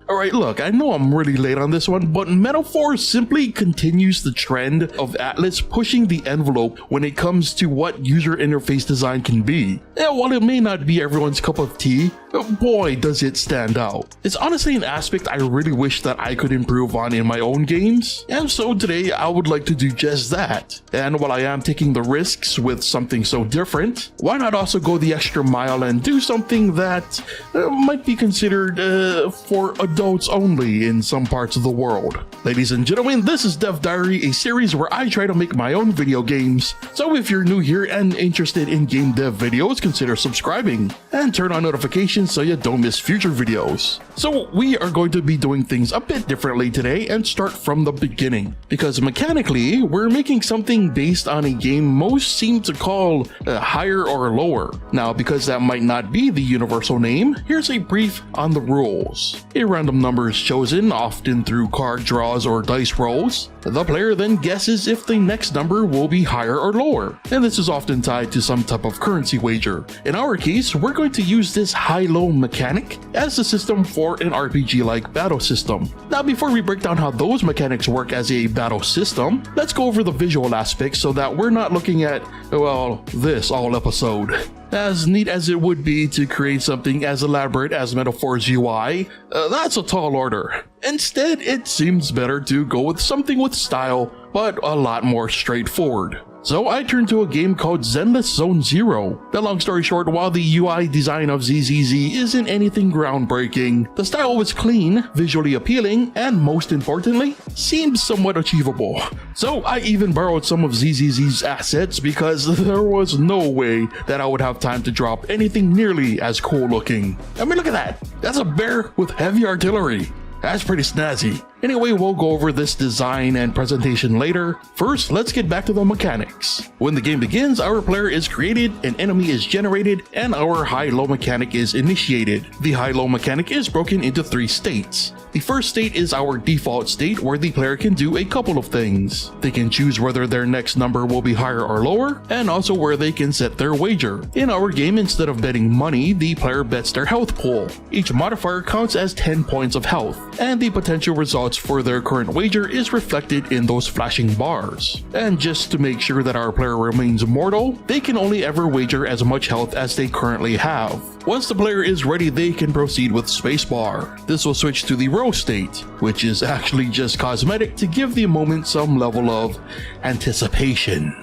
Alright, look, I know I'm really late on this one, but Metaphor simply continues the trend of Atlas pushing the envelope when it comes to what user interface design can be. And while it may not be everyone's cup of tea, boy does it stand out. It's honestly an aspect I really wish that I could improve on in my own games, and so today I would like to do just that. And while I am taking the risks with something so different, why not also go the extra mile and do something that might be considered for adults only in some parts of the world. Ladies and gentlemen, this is Dev Diary, a series where I try to make my own video games. So if you're new here and interested in game dev videos, consider subscribing and turn on notifications so you don't miss future videos. So we are going to be doing things a bit differently today and start from the beginning, because mechanically we're making something based on a game most seem to call higher or lower. Now, because that might not be the universal name, here's a brief on the rules. A random number is chosen, often through card draws or dice rolls. The player then guesses if the next number will be higher or lower, and this is often tied to some type of currency wager. In our case, we're going to use this high-low mechanic as the system for an RPG-like battle system. Now, before we break down how those mechanics work as a battle system, let's go over the visual aspects so that we're not looking at, well, this all episode. As neat as it would be to create something as elaborate as Metaphor's UI, that's a tall order. Instead, it seems better to go with something with style, but a lot more straightforward. So I turned to a game called Zenless Zone Zero. The long story short, while the UI design of ZZZ isn't anything groundbreaking, the style was clean, visually appealing, and most importantly, seemed somewhat achievable. So I even borrowed some of ZZZ's assets because there was no way that I would have time to drop anything nearly as cool looking. I mean, look at that. That's a bear with heavy artillery. That's pretty snazzy. Anyway, we'll go over this design and presentation later. First, let's get back to the mechanics. When the game begins, our player is created, an enemy is generated, and our high-low mechanic is initiated. The high-low mechanic is broken into 3 states. The first state is our default state, where the player can do a couple of things. They can choose whether their next number will be higher or lower, and also where they can set their wager. In our game, instead of betting money, the player bets their health pool. Each modifier counts as 10 points of health, and the potential results for their current wager is reflected in those flashing bars. And just to make sure that our player remains mortal, they can only ever wager as much health as they currently have. Once the player is ready, they can proceed with spacebar. This will switch to the row state, which is actually just cosmetic to give the moment some level of anticipation.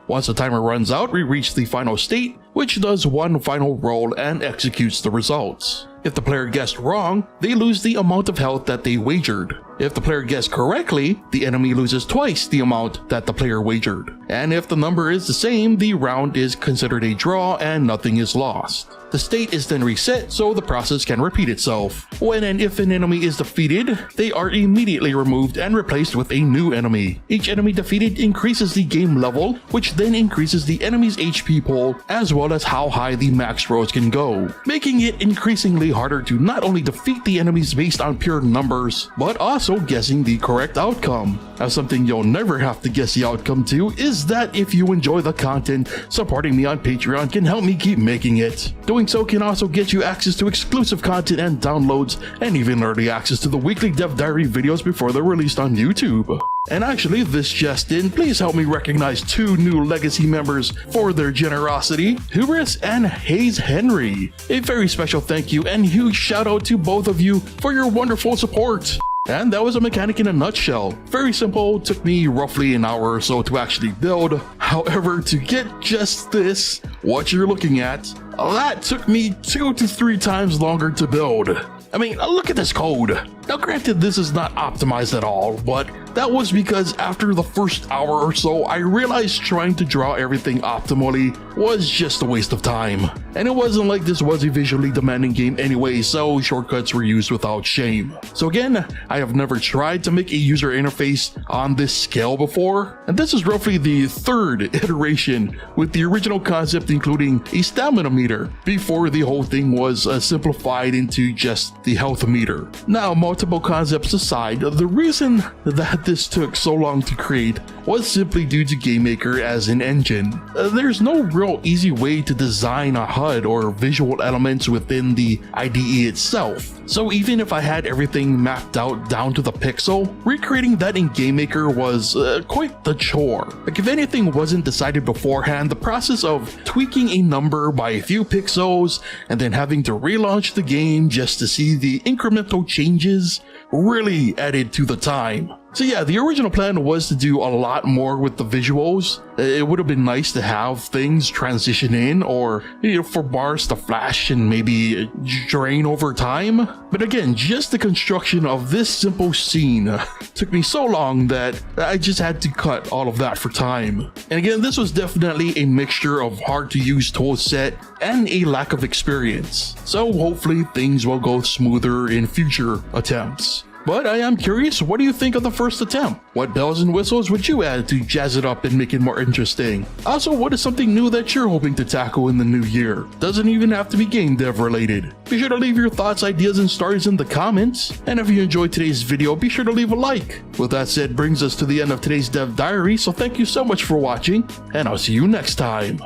Once the timer runs out, we reach the final state, which does one final roll and executes the results. If the player guessed wrong, they lose the amount of health that they wagered. If the player guessed correctly, the enemy loses twice the amount that the player wagered. And if the number is the same, the round is considered a draw and nothing is lost. The state is then reset so the process can repeat itself. When and if an enemy is defeated, they are immediately removed and replaced with a new enemy. Each enemy defeated increases the game level, which then increases the enemy's HP pool as well as how high the max rolls can go, making it increasingly harder to not only defeat the enemies based on pure numbers, but also guessing the correct outcome. Now, something you'll never have to guess the outcome to is that if you enjoy the content, supporting me on Patreon can help me keep making it. Doing so can also get you access to exclusive content and downloads, and even early access to the weekly Dev Diary videos before they're released on YouTube. And actually, this just in, please help me recognize 2 new Legacy members for their generosity, Hubris and Hayes Henry. A very special thank you and huge shout out to both of you for your wonderful support. And that was a mechanic in a nutshell. Very simple, took me roughly an hour or so to actually build. However, to get just this, what you're looking at, that took me 2 to 3 times longer to build. I mean, look at this code. Now granted, this is not optimized at all, but that was because after the first hour or so, I realized trying to draw everything optimally was just a waste of time. And it wasn't like this was a visually demanding game anyway, so shortcuts were used without shame. So again, I have never tried to make a user interface on this scale before, and this is roughly the 3rd iteration with the original concept including a stamina meter, before the whole thing was simplified into just the health meter. Now, multiple concepts aside, the reason that this took so long to create was simply due to GameMaker as an engine. There's no real easy way to design a HUD or visual elements within the IDE itself. So even if I had everything mapped out down to the pixel, recreating that in GameMaker was quite the chore. Like if anything wasn't decided beforehand, the process of tweaking a number by a few pixels and then having to relaunch the game just to see the incremental changes really added to the time. So yeah, the original plan was to do a lot more with the visuals. It would have been nice to have things transition in, or for bars to flash and maybe drain over time. But again, just the construction of this simple scene took me so long that I just had to cut all of that for time. And again, this was definitely a mixture of hard to use toolset and a lack of experience. So hopefully things will go smoother in future attempts. But I am curious, what do you think of the first attempt? What bells and whistles would you add to jazz it up and make it more interesting? Also, what is something new that you're hoping to tackle in the new year? Doesn't even have to be game dev related. Be sure to leave your thoughts, ideas, and stories in the comments. And if you enjoyed today's video, be sure to leave a like. With that said, brings us to the end of today's Dev Diary, so thank you so much for watching, and I'll see you next time.